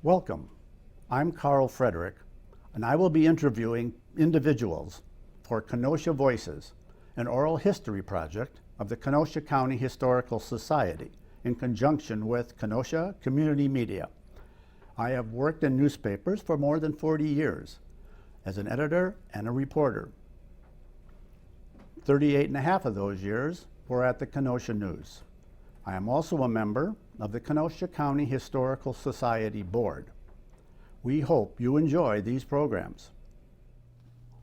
Welcome. I'm Carl Frederick, and I will be interviewing individuals for Kenosha Voices, an oral history project of the Kenosha County Historical Society in conjunction with Kenosha Community Media. I have worked in newspapers for more than 40 years as an editor and a reporter. 38 and a half of those years were at the Kenosha News. I am also a member of the Kenosha County Historical Society Board. We hope you enjoy these programs.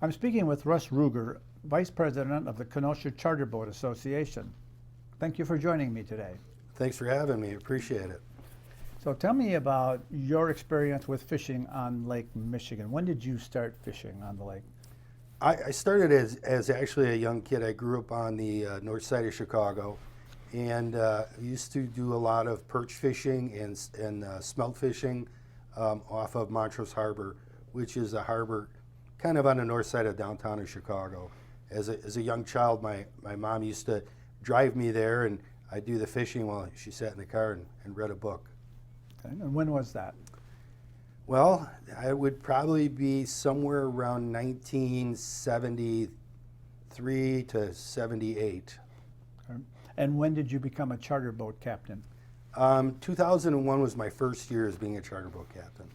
I'm speaking with Russ Ruegger, Vice President of the Kenosha Charter Boat Association. Thank you for joining me today. Thanks for having me. Appreciate it. So tell me about your experience with fishing on Lake Michigan. When did you start fishing on the lake? I started as actually a young kid. I grew up on the north side of Chicago, and used to do a lot of perch fishing and smelt fishing off of Montrose Harbor, which is a harbor kind of on the north side of downtown of Chicago. As a young child, my mom used to drive me there, and I'd do the fishing while she sat in the car and read a book. Okay. And when was that? Well, I would probably be somewhere around 1973 to 78. Okay. And when did you become a charter boat captain? 2001 was my first year as being a charter boat captain.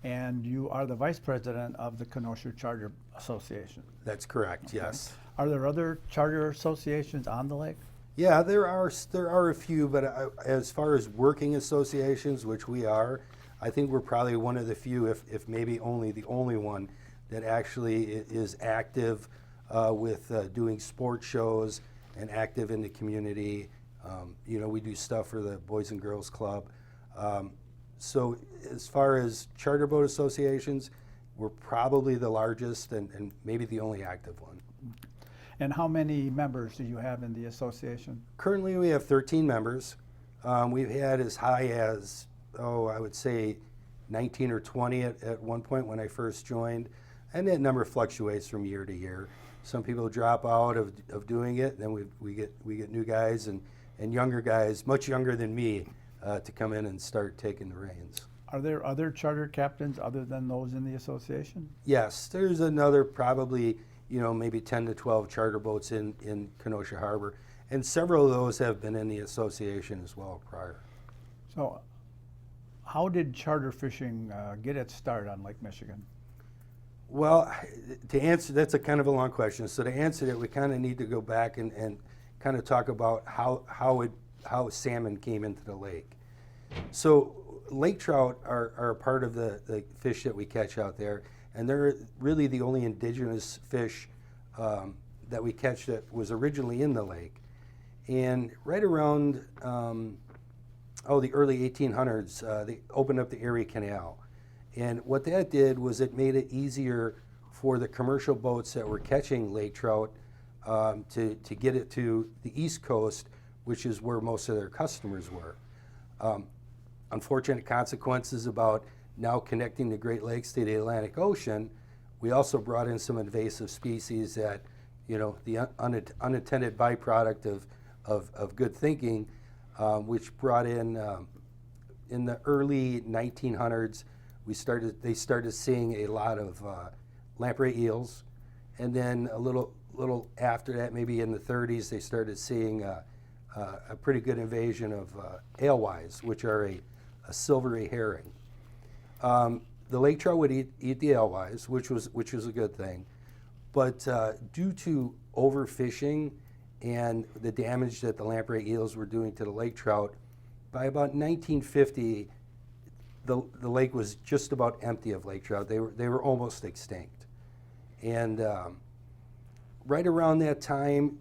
And you are the vice president of the Kenosha Charter Association. That's correct, Okay. yes. Are there other charter associations on the lake? Yeah, there are a few, but as far as working associations, which we are, I think we're probably one of the few, if maybe only the only one, that actually is active with doing sports shows and active in the community. We do stuff for the Boys and Girls Club. So as far as charter boat associations, we're probably the largest and maybe the only active one. And how many members do you have in the association? Currently we have 13 members. We've had as high as, I would say 19 or 20 at one point when I first joined. And that number fluctuates from year to year. Some people drop out of doing it, and then we get new guys and younger guys, much younger than me, to come in and start taking the reins. Are there other charter captains other than those in the association? Yes, there's another probably, maybe 10 to 12 charter boats in Kenosha Harbor, and several of those have been in the association as well prior. So how did charter fishing get its start on Lake Michigan? Well, to answer, that's a kind of a long question. So to answer that, we kind of need to go back and kind of talk about how salmon came into the lake. So lake trout are a part of the fish that we catch out there, and they're really the only indigenous fish that we catch that was originally in the lake. And right around the early 1800s, they opened up the Erie Canal. And what that did was it made it easier for the commercial boats that were catching lake trout to get it to the East Coast, which is where most of their customers were. Unfortunate consequences about now connecting the Great Lakes to the Atlantic Ocean. We also brought in some invasive species that, the unintended byproduct of good thinking, which brought in the early 1900s, they started seeing a lot of lamprey eels, and then a little after that, maybe in the 30s, they started seeing a pretty good invasion of alewives, which are a silvery herring. The lake trout would eat the alewives, which was a good thing, but due to overfishing and the damage that the lamprey eels were doing to the lake trout, by about 1950, the lake was just about empty of lake trout. They were almost extinct, and right around that time,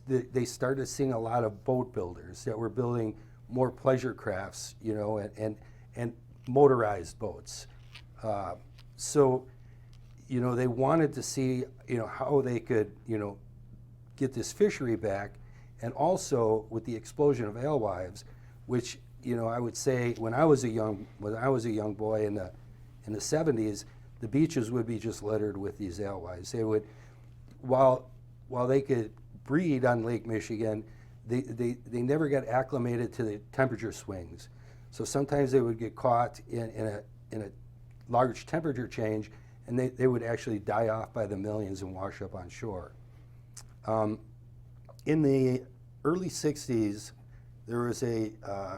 they started seeing a lot of boat builders that were building more pleasure crafts, and motorized boats. So, they wanted to see, how they could, get this fishery back, and also with the explosion of alewives, which, I would say when I was a young boy in the 70s, the beaches would be just littered with these alewives. They would, while they could breed on Lake Michigan, they never got acclimated to the temperature swings. So sometimes they would get caught in a large temperature change, and they would actually die off by the millions and wash up on shore. In the early 60s, there was a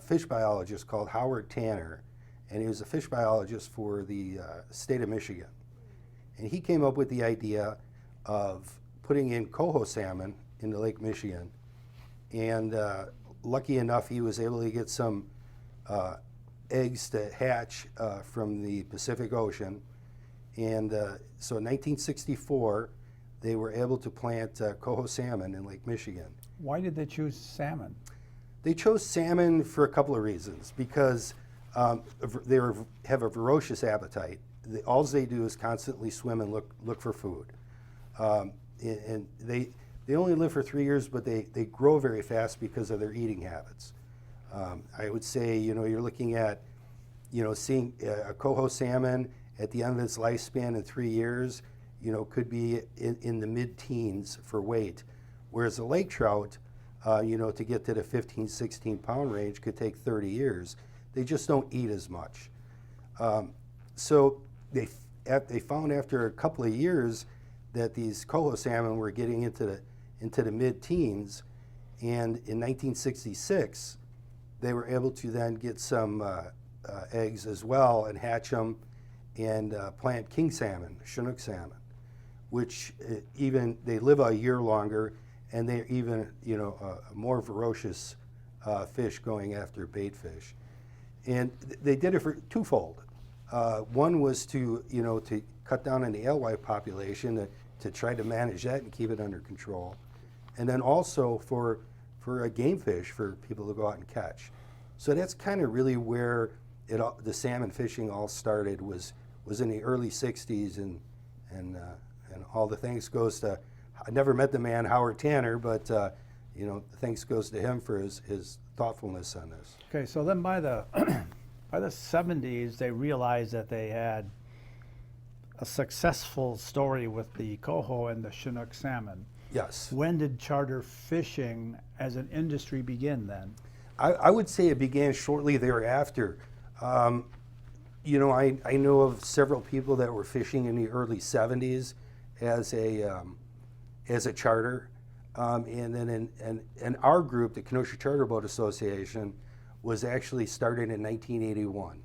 fish biologist called Howard Tanner, and he was a fish biologist for the state of Michigan. And he came up with the idea of putting in coho salmon into Lake Michigan. And lucky enough, he was able to get some eggs to hatch from the Pacific Ocean. And so in 1964, they were able to plant coho salmon in Lake Michigan. Why did they choose salmon? They chose salmon for a couple of reasons. Because they have a ferocious appetite. All they do is constantly swim and look for food. And they only live for 3 years, but they grow very fast because of their eating habits. I would say, you're looking at, seeing a coho salmon at the end of its lifespan in 3 years, could be in the mid-teens for weight. Whereas a lake trout, to get to the 15, 16 pound range could take 30 years. They just don't eat as much. So they found after a couple of years that these coho salmon were getting into the mid-teens, and in 1966 they were able to then get some eggs as well and hatch them and plant king salmon, Chinook salmon, which even they live a year longer, and they're even a more ferocious fish going after bait fish. And they did it for twofold. One was to cut down on the alewife population to try to manage that and keep it under control, and then also for a game fish for people to go out and catch. So that's kind of really where the salmon fishing all started, was in the early 60s, and all the thanks goes to, I never met the man Howard Tanner, but thanks goes to him for his thoughtfulness on this. Okay, so then by the by the 70s, they realized that they had a successful story with the coho and the Chinook salmon. Yes. When did charter fishing as an industry begin then? I would say it began shortly thereafter. I know of several people that were fishing in the early 70s as a charter, and then in our group, the Kenosha Charter Boat Association, was actually started in 1981.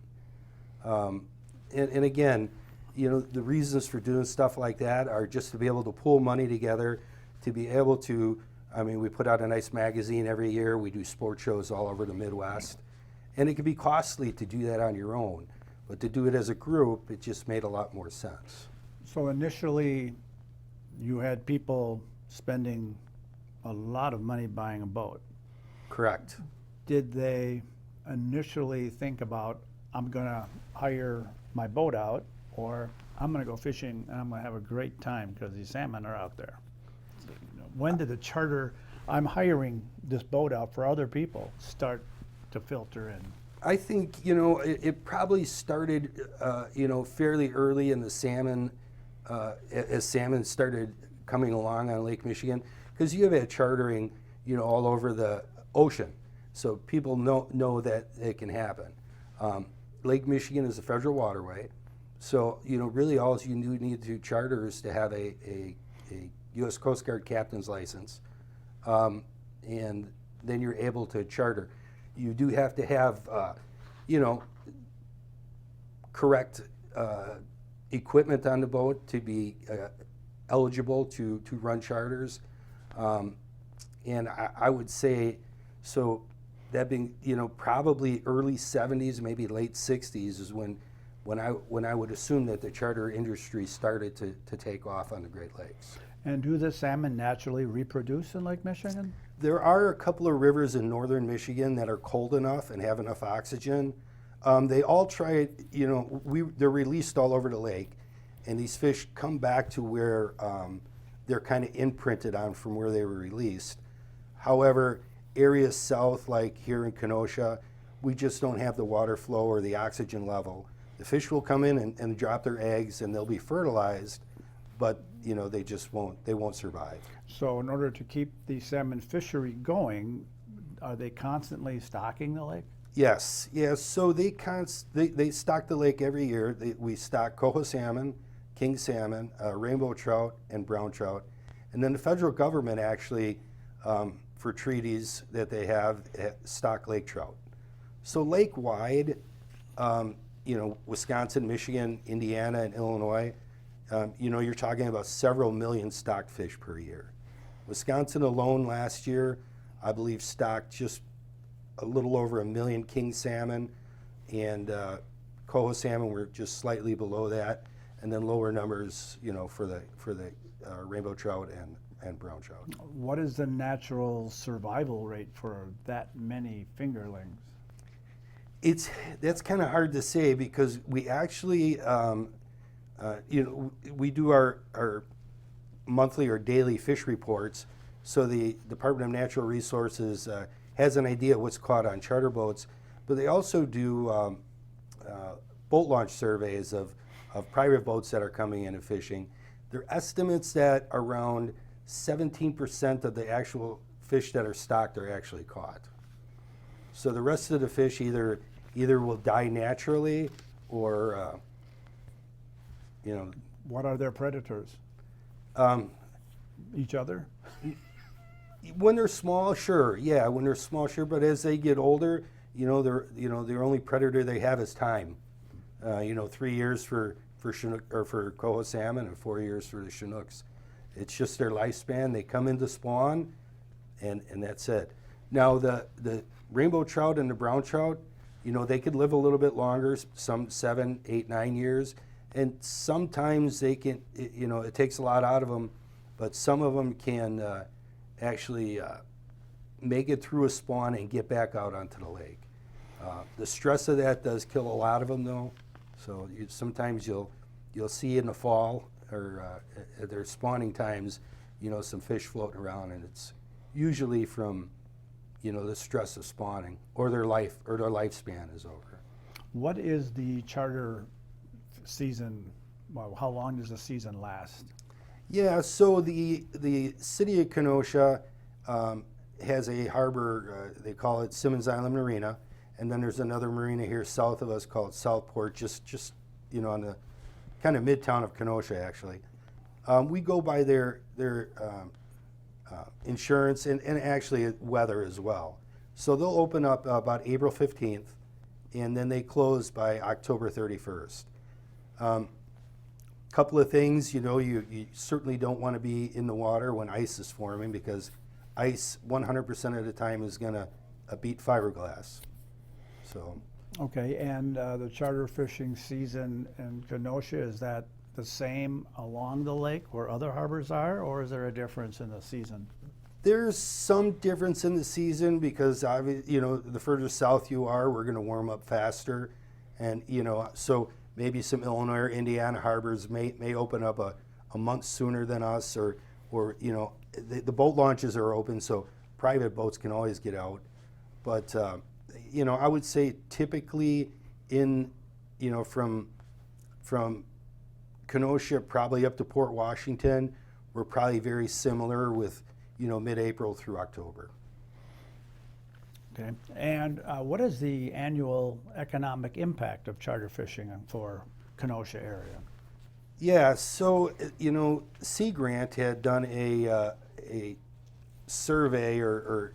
And again, the reasons for doing stuff like that are just to be able to pull money together, to be able to, we put out a nice magazine every year. We do sport shows all over the Midwest. And it can be costly to do that on your own. But to do it as a group, it just made a lot more sense. So initially, you had people spending a lot of money buying a boat. Correct. Did they initially think about, I'm going to hire my boat out, or I'm going to go fishing and I'm going to have a great time because these salmon are out there? When did the charter, I'm hiring this boat out for other people, start to filter in? I think, it probably started, fairly early in the salmon, as salmon started coming along on Lake Michigan, because you have had chartering, all over the ocean. So people know that it can happen. Lake Michigan is a federal waterway. So, really all you need to charter is to have a U.S. Coast Guard captain's license. And then you're able to charter. You do have to have, correct equipment on the boat to be eligible to run charters. And I would say, so that being, probably early 70s, maybe late 60s is when I would assume that the charter industry started to take off on the Great Lakes. And do the salmon naturally reproduce in Lake Michigan? There are a couple of rivers in northern Michigan that are cold enough and have enough oxygen. They all try, they're released all over the lake, and these fish come back to where they're kind of imprinted on from where they were released. However, areas south, like here in Kenosha, we just don't have the water flow or the oxygen level. The fish will come in and drop their eggs, and they'll be fertilized, but they just won't survive. So in order to keep the salmon fishery going, are they constantly stocking the lake? Yes, yes. So they stock the lake every year. We stock coho salmon, king salmon, rainbow trout, and brown trout. And then the federal government actually, for treaties that they have, stock lake trout. So lake-wide, Wisconsin, Michigan, Indiana, and Illinois, you're talking about several million stocked fish per year. Wisconsin alone last year, I believe, stocked just a little over 1 million king salmon, and coho salmon were just slightly below that, and then lower numbers, for the rainbow trout and brown trout. What is the natural survival rate for that many fingerlings? That's kind of hard to say, because we actually, we do our monthly or daily fish reports. So the Department of Natural Resources has an idea of what's caught on charter boats, but they also do boat launch surveys of private boats that are coming in and fishing. There are estimates that around 17% of the actual fish that are stocked are actually caught. So the rest of the fish either will die naturally, or What are their predators? Each other? When they're small, sure. Yeah, when they're small, sure. But as they get older, their only predator they have is time. 3 years for Chinook or for coho salmon, and 4 years for the Chinooks. It's just their lifespan. They come into spawn, and that's it. Now the rainbow trout and the brown trout, they could live a little bit longer, some 7, 8, 9 years, and sometimes they can. It takes a lot out of them, but some of them can actually make it through a spawn and get back out onto the lake. The stress of that does kill a lot of them, though. So sometimes you'll see in the fall or at their spawning times, some fish floating around, and it's usually from the stress of spawning, or their lifespan is over. What is the charter season? Well, how long does the season last? Yeah, so the city of Kenosha has a harbor, they call it Simmons Island Marina, and then there's another marina here south of us called Southport, just on the kind of midtown of Kenosha, actually. We go by their insurance and actually weather as well. So they'll open up about April 15th, and then they close by October 31st. Couple of things, you certainly don't want to be in the water when ice is forming, because ice 100% of the time is going to beat fiberglass. So. Okay, and the charter fishing season in Kenosha, is that the same along the lake where other harbors are, or is there a difference in the season? There's some difference in the season, because the further south you are, we're going to warm up faster, and so maybe some Illinois or Indiana harbors may open up a month sooner than us, or the boat launches are open, so private boats can always get out. But I would say typically from Kenosha probably up to Port Washington, we're probably very similar with mid-April through October. Okay, and what is the annual economic impact of charter fishing for Kenosha area? Yeah, so Sea Grant had done a survey or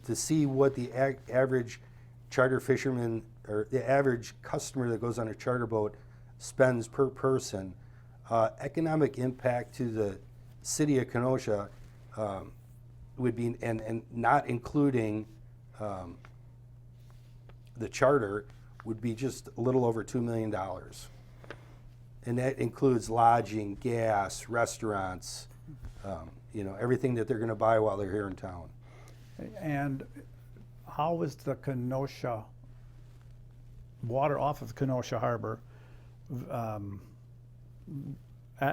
to see what the average charter fisherman or the average customer that goes on a charter boat spends per person. Economic impact to the city of Kenosha would be, and not including the charter, would be just a little over $2 million. And that includes lodging, gas, restaurants, everything that they're going to buy while they're here in town. And how is the Kenosha water off of Kenosha Harbor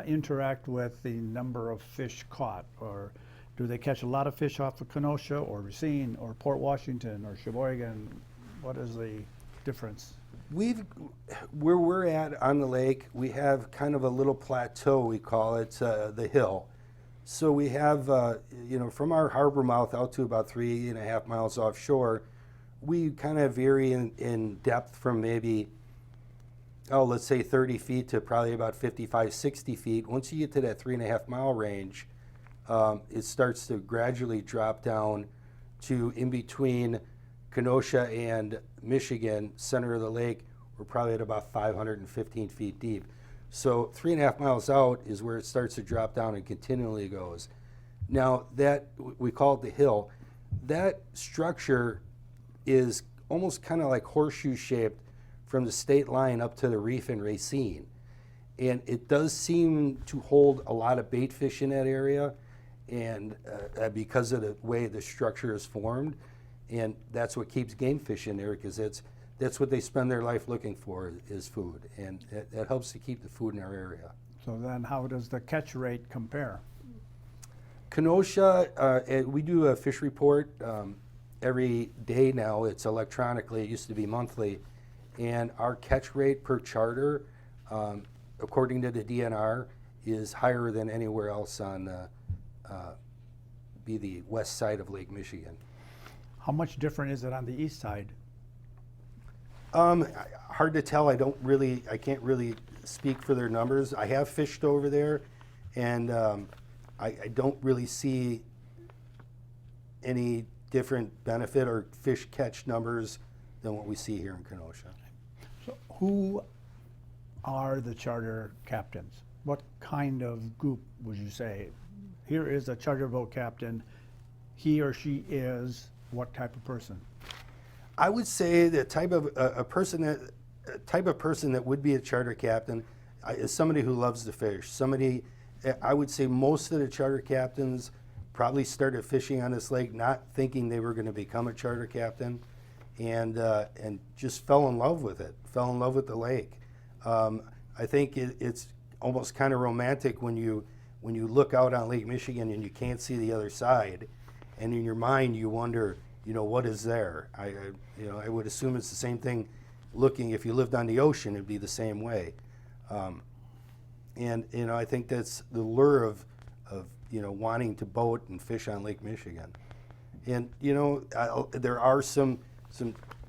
interact with the number of fish caught? Or do they catch a lot of fish off of Kenosha or Racine or Port Washington or Sheboygan? What is the difference? Where we're at on the lake, we have kind of a little plateau, we call it the hill. So we have, from our harbor mouth out to about 3.5 miles offshore, we kind of vary in depth from maybe, let's say 30 feet to probably about 55, 60 feet. Once you get to that 3.5 mile range, it starts to gradually drop down to in between Kenosha and Michigan, center of the lake. We're probably at about 515 feet deep. So 3.5 miles out is where it starts to drop down and continually goes. Now that, we call it the hill, that structure is almost kind of like horseshoe shaped from the state line up to the reef in Racine. And it does seem to hold a lot of bait fish in that area, and because of the way the structure is formed. And that's what keeps game fish in there, because that's what they spend their life looking for, is food. And that helps to keep the food in our area. So then how does the catch rate compare? Kenosha, we do a fish report every day now. It's electronically. It used to be monthly. And our catch rate per charter, according to the DNR, is higher than anywhere else on the west side of Lake Michigan. How much different is it on the east side? Hard to tell. I can't really speak for their numbers. I have fished over there, and I don't really see any different benefit or fish catch numbers than what we see here in Kenosha. So who are the charter captains? What kind of group would you say? Here is a charter boat captain. He or she is what type of person? I would say the type of person that would be a charter captain is somebody who loves to fish. I would say most of the charter captains probably started fishing on this lake not thinking they were going to become a charter captain, and just fell in love with it, fell in love with the lake. I think it's almost kind of romantic when you look out on Lake Michigan and you can't see the other side, and in your mind you wonder, what is there? I would assume it's the same thing. Looking, if you lived on the ocean, it'd be the same way. And I think that's the lure of wanting to boat and fish on Lake Michigan. And there are some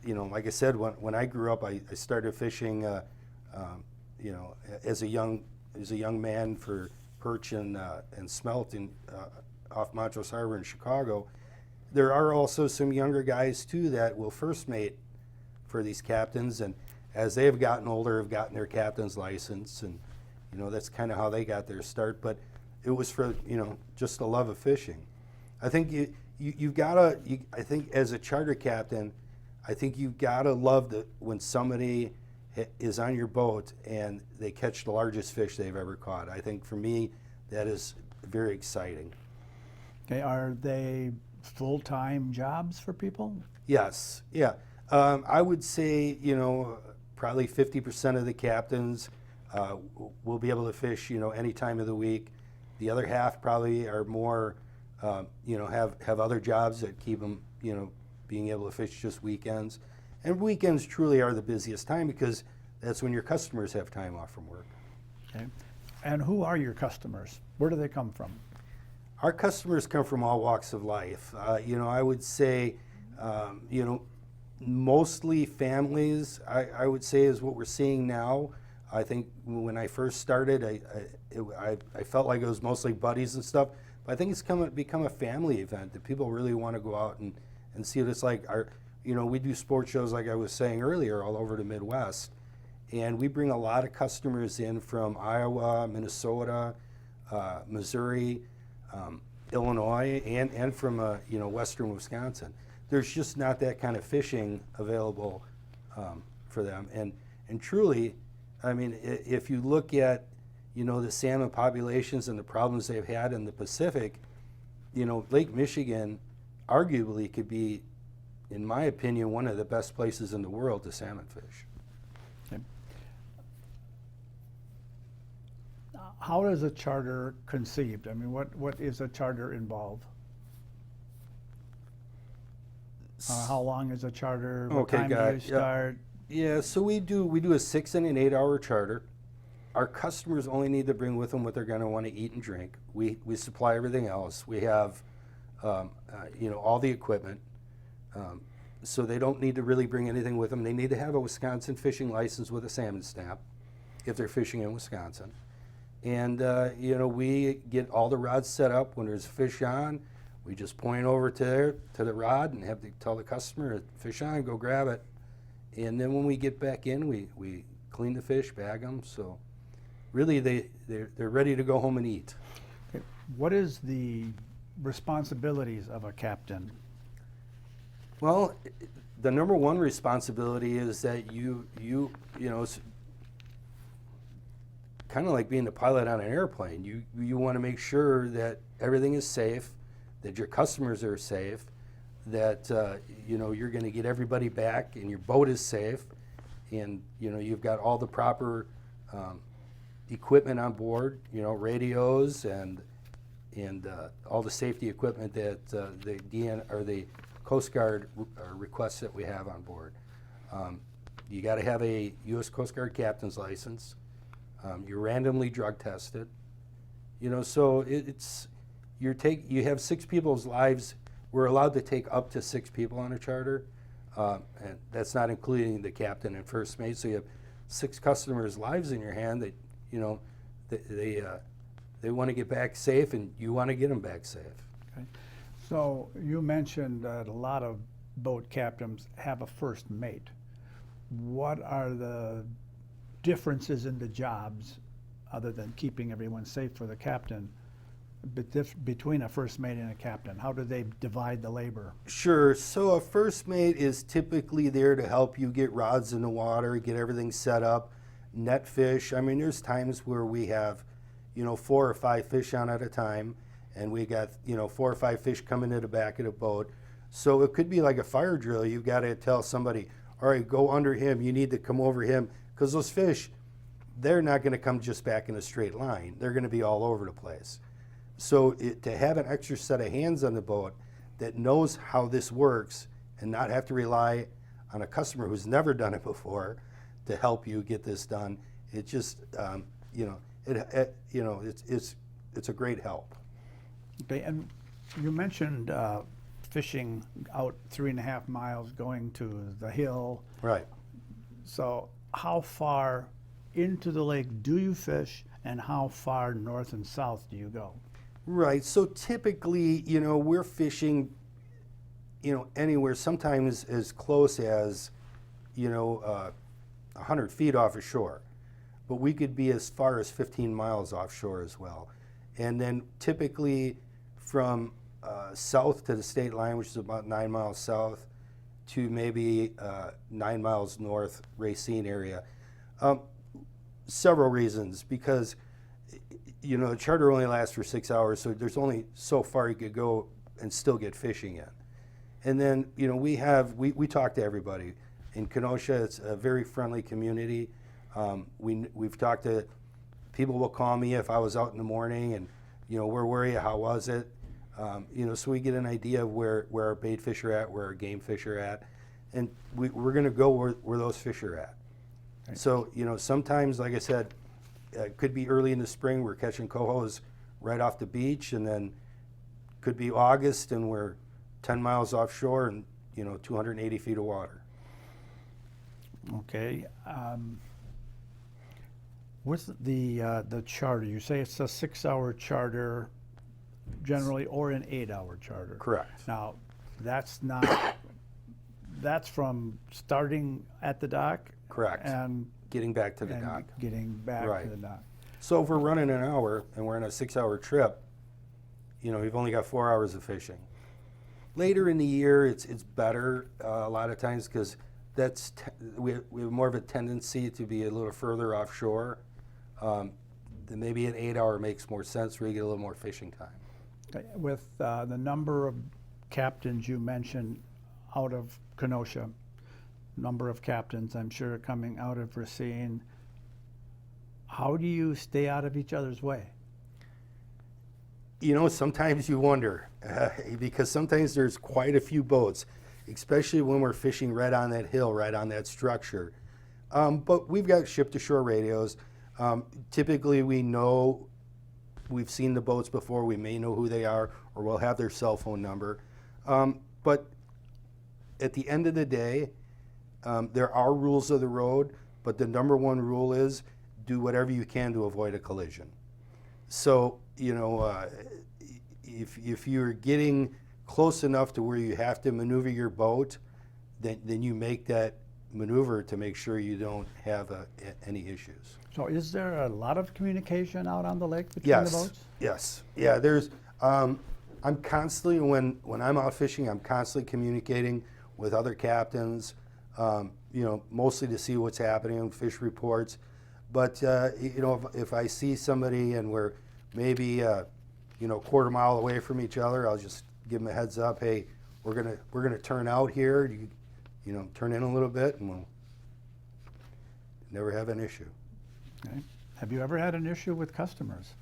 like I said, when I grew up, I started fishing as a young man for perch and smelt off Montrose Harbor in Chicago. There are also some younger guys too that will first mate for these captains, and as they have gotten older, have gotten their captain's license, and that's kind of how they got their start. But it was for just the love of fishing. I think you've got to. I think as a charter captain, I think you've got to love when somebody is on your boat and they catch the largest fish they've ever caught. I think for me, that is very exciting. Okay, are they full-time jobs for people? Yes, yeah. I would say, probably 50% of the captains will be able to fish, any time of the week. The other half probably are more, have other jobs that keep them, being able to fish just weekends. And weekends truly are the busiest time, because that's when your customers have time off from work. Okay. And who are your customers? Where do they come from? Our customers come from all walks of life. I would say, mostly families, I would say, is what we're seeing now. I think when I first started, I felt like it was mostly buddies and stuff. But I think it's become a family event that people really want to go out and see what it's like. We do sports shows, like I was saying earlier, all over the Midwest. And we bring a lot of customers in from Iowa, Minnesota, Missouri, Illinois, and from western Wisconsin. There's just not that kind of fishing available for them. And truly, I mean, if you look at the salmon populations and the problems they've had in the Pacific, Lake Michigan arguably could be, in my opinion, one of the best places in the world to salmon fish. Okay. How is a charter conceived? I mean, what is a charter involved? How long is a charter? What time do you start? Yeah, so we do a 6 and an 8 hour charter. Our customers only need to bring with them what they're going to want to eat and drink. We supply everything else. We have all the equipment. so they don't need to really bring anything with them. They need to have a Wisconsin fishing license with a salmon stamp if they're fishing in Wisconsin. And we get all the rods set up. When there's fish on, we just point over to the rod and have to tell the customer, fish on, go grab it. And then when we get back in, we clean the fish, bag them. So really they're ready to go home and eat. Okay. What is the responsibilities of a captain? Well, the number one responsibility is that you know, it's kind of like being the pilot on an airplane. You want to make sure that everything is safe, that your customers are safe, that you're going to get everybody back and your boat is safe, and you've got all the proper equipment on board, radios and all the safety equipment that the DN or the Coast Guard requests that we have on board. You got to have a U.S. Coast Guard captain's license. You're randomly drug tested. So you have 6 people's lives. We're allowed to take up to 6 people on a charter, and that's not including the captain and first mate. So you have 6 customers' lives in your hand that they want to get back safe, and you want to get them back safe. Okay. So you mentioned that a lot of boat captains have a first mate. What are the differences in the jobs, other than keeping everyone safe for the captain, between a first mate and a captain? How do they divide the labor? Sure. So a first mate is typically there to help you get rods in the water, get everything set up, net fish. I mean, there's times where we have 4 or 5 fish on at a time, and we got 4 or 5 fish coming to the back of the boat. So it could be like a fire drill. You've got to tell somebody, all right, go under him, you need to come over him, because those fish, they're not going to come just back in a straight line. They're going to be all over the place. So to have an extra set of hands on the boat that knows how this works and not have to rely on a customer who's never done it before to help you get this done, it just it's a great help. Okay, and you mentioned fishing out 3.5 miles, going to the hill. Right. So how far into the lake do you fish, and how far north and south do you go? Right. So typically, we're fishing, anywhere, sometimes as close as, 100 feet off of shore. But we could be as far as 15 miles offshore as well. And then typically from south to the state line, which is about 9 miles south, to maybe 9 miles north, Racine area. Several reasons, because the charter only lasts for 6 hours, so there's only so far you could go and still get fishing in. And then we talk to everybody. In Kenosha, it's a very friendly community. We've talked to people. Will call me if I was out in the morning, and where were you? How was it? So we get an idea of where our bait fish are at, where our game fish are at, and we're going to go where those fish are at. Right. So sometimes, like I said, it could be early in the spring. We're catching cohos right off the beach, and then could be August, and we're 10 miles offshore and 280 feet of water. Okay. What's the charter? You say it's a 6-hour charter generally, or an 8-hour charter? Correct. Now, that's from starting at the dock? Correct. And getting back to the dock. Getting back Right. to the dock. So if we're running an hour and we're on a 6-hour trip, we've only got 4 hours of fishing. Later in the year, it's better a lot of times, because we have more of a tendency to be a little further offshore. Then maybe an 8-hour makes more sense, where you get a little more fishing time. Okay. With the number of captains you mentioned out of Kenosha, number of captains I'm sure coming out of Racine, how do you stay out of each other's way? Sometimes you wonder, because sometimes there's quite a few boats, especially when we're fishing right on that hill, right on that structure. But we've got ship-to-shore radios. Typically, we've seen the boats before. We may know who they are, or we'll have their cell phone number. But at the end of the day, there are rules of the road, but the number one rule is do whatever you can to avoid a collision. So, if you're getting close enough to where you have to maneuver your boat, then you make that maneuver to make sure you don't have any issues. So is there a lot of communication out on the lake between the boats? Yes. Yeah, there's, I'm constantly, when I'm out fishing, I'm constantly communicating with other captains, mostly to see what's happening on fish reports. But, if I see somebody and we're maybe, a quarter mile away from each other, I'll just give them a heads up. Hey, we're gonna turn out here. Turn in a little bit, and we'll never have an issue. Okay. Have you ever had an issue with customers?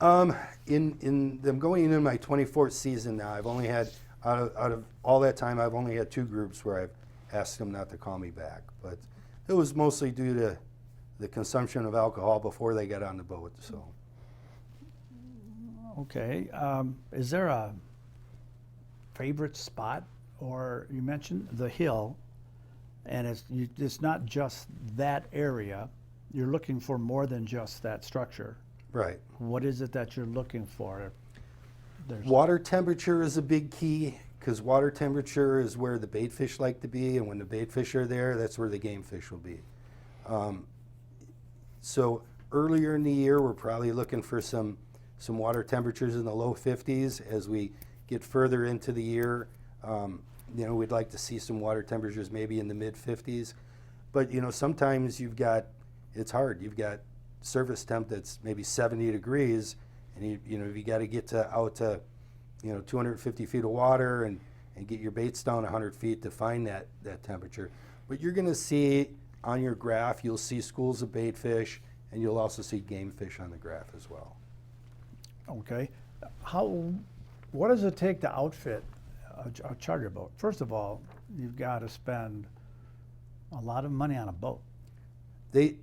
I'm going into my 24th season now. I've only had, out of all that time, I've only had 2 groups where I've asked them not to call me back. But it was mostly due to the consumption of alcohol before they got on the boat. So. Okay. Is there a favorite spot? Or you mentioned the hill, and it's not just that area. You're looking for more than just that structure. Right. What is it that you're looking for? Water temperature is a big key, because water temperature is where the bait fish like to be, and when the bait fish are there, that's where the game fish will be. So earlier in the year, we're probably looking for some water temperatures in the low 50s. As we get further into the year, we'd like to see some water temperatures maybe in the mid 50s. But, sometimes it's hard. You've got surface temp that's maybe 70 degrees, and you got to get out to 250 feet of water and get your baits down 100 feet to find that temperature. But you're going to see on your graph, you'll see schools of bait fish, and you'll also see game fish on the graph as well. Okay. What does it take to outfit a charter boat? First of all, you've got to spend a lot of money on a boat. If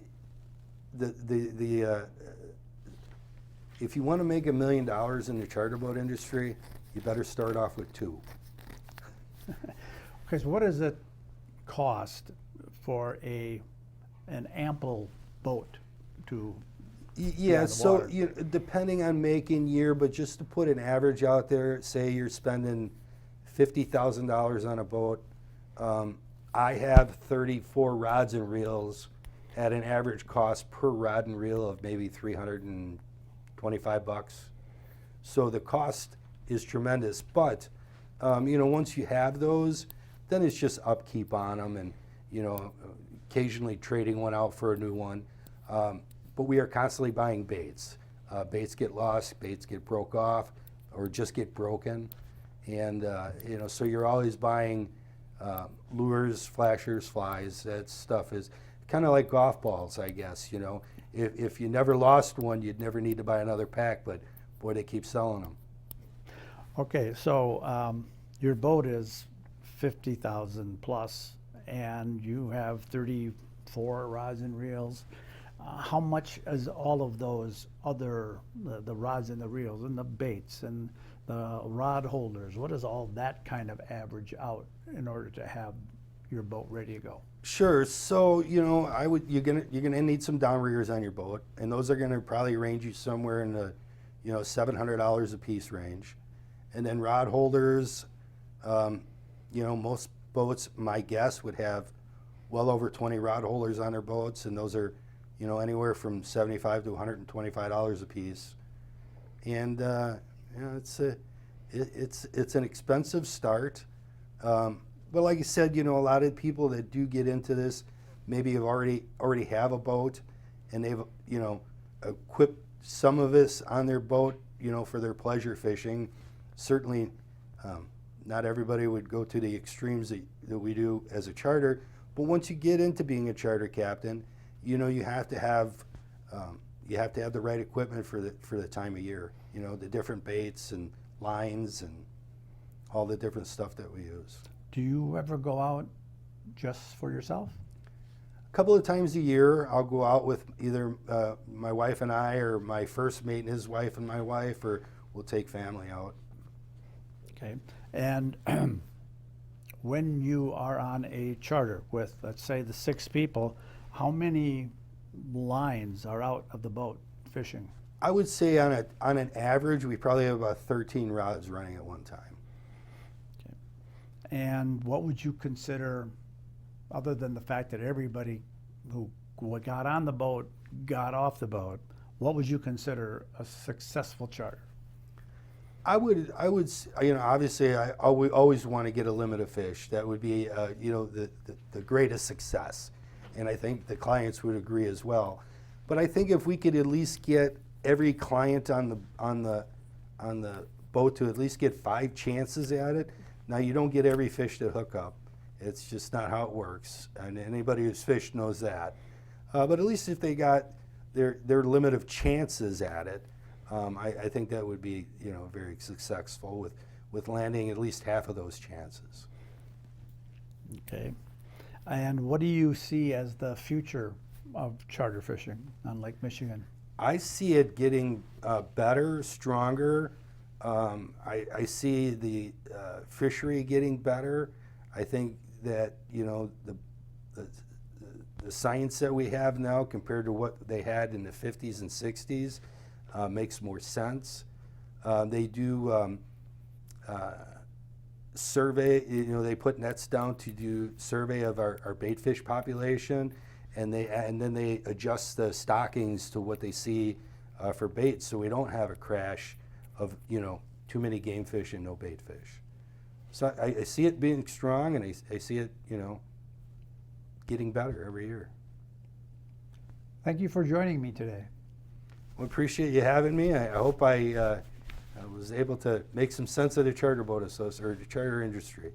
you want to make $1 million in the charter boat industry, you better start off with 2. Okay, so what does it cost for an ample boat to? Yeah, so depending on make and year, but just to put an average out there, say you're spending $50,000 on a boat. I have 34 rods and reels at an average cost per rod and reel of maybe $325. So the cost is tremendous, but once you have those, then it's just upkeep on them, and occasionally trading one out for a new one. But we are constantly buying baits. Baits get lost, baits get broke off, or just get broken. And, so you're always buying lures, flashers, flies. That stuff is kind of like golf balls, I guess. If you never lost one, you'd never need to buy another pack, but boy, they keep selling them. Okay, so your boat is 50,000 plus, and you have 34 rods and reels. How much is all of those other, the rods and the reels and the baits and the rod holders, what does all that kind of average out in order to have your boat ready to go? Sure. So you're gonna need some downriggers on your boat, and those are gonna probably range you somewhere in the $700 a piece range, and then rod holders. Most boats, my guess, would have well over 20 rod holders on their boats, and those are anywhere from $75 to $125 a piece, and it's an expensive start. But like I said, a lot of people that do get into this maybe have already have a boat, and they've equipped some of this on their boat, for their pleasure fishing. Certainly, not everybody would go to the extremes that we do as a charter. But once you get into being a charter captain, you have to have the right equipment for the time of year. The different baits and lines and all the different stuff that we use. Do you ever go out just for yourself? A couple of times a year, I'll go out with either my wife and I, or my first mate and his wife and my wife, or we'll take family out. Okay. And when you are on a charter with, let's say, the 6 people, how many lines are out of the boat fishing? I would say on an average, we probably have about 13 rods running at one time. And what would you consider, other than the fact that everybody who got on the boat got off the boat, what would you consider a successful charter? I would, obviously, I always want to get a limit of fish. That would be, the greatest success, and I think the clients would agree as well. But I think if we could at least get every client on the boat to at least get 5 chances at it. Now, you don't get every fish to hook up. It's just not how it works, and anybody who's fished knows that. But at least if they got their limit of chances at it, I think that would be, very successful with landing at least half of those chances. Okay. And what do you see as the future of charter fishing on Lake Michigan? I see it getting better, stronger. I see the fishery getting better. I think that the science that we have now compared to what they had in the 50s and 60s makes more sense. They do survey. They put nets down to do survey of our bait fish population, and then they adjust the stockings to what they see for bait, so we don't have a crash of too many game fish and no bait fish. So I see it being strong, and I see it getting better every year. Thank you for joining me today. Well, appreciate you having me. I hope I was able to make some sense of the charter boat association or the charter industry.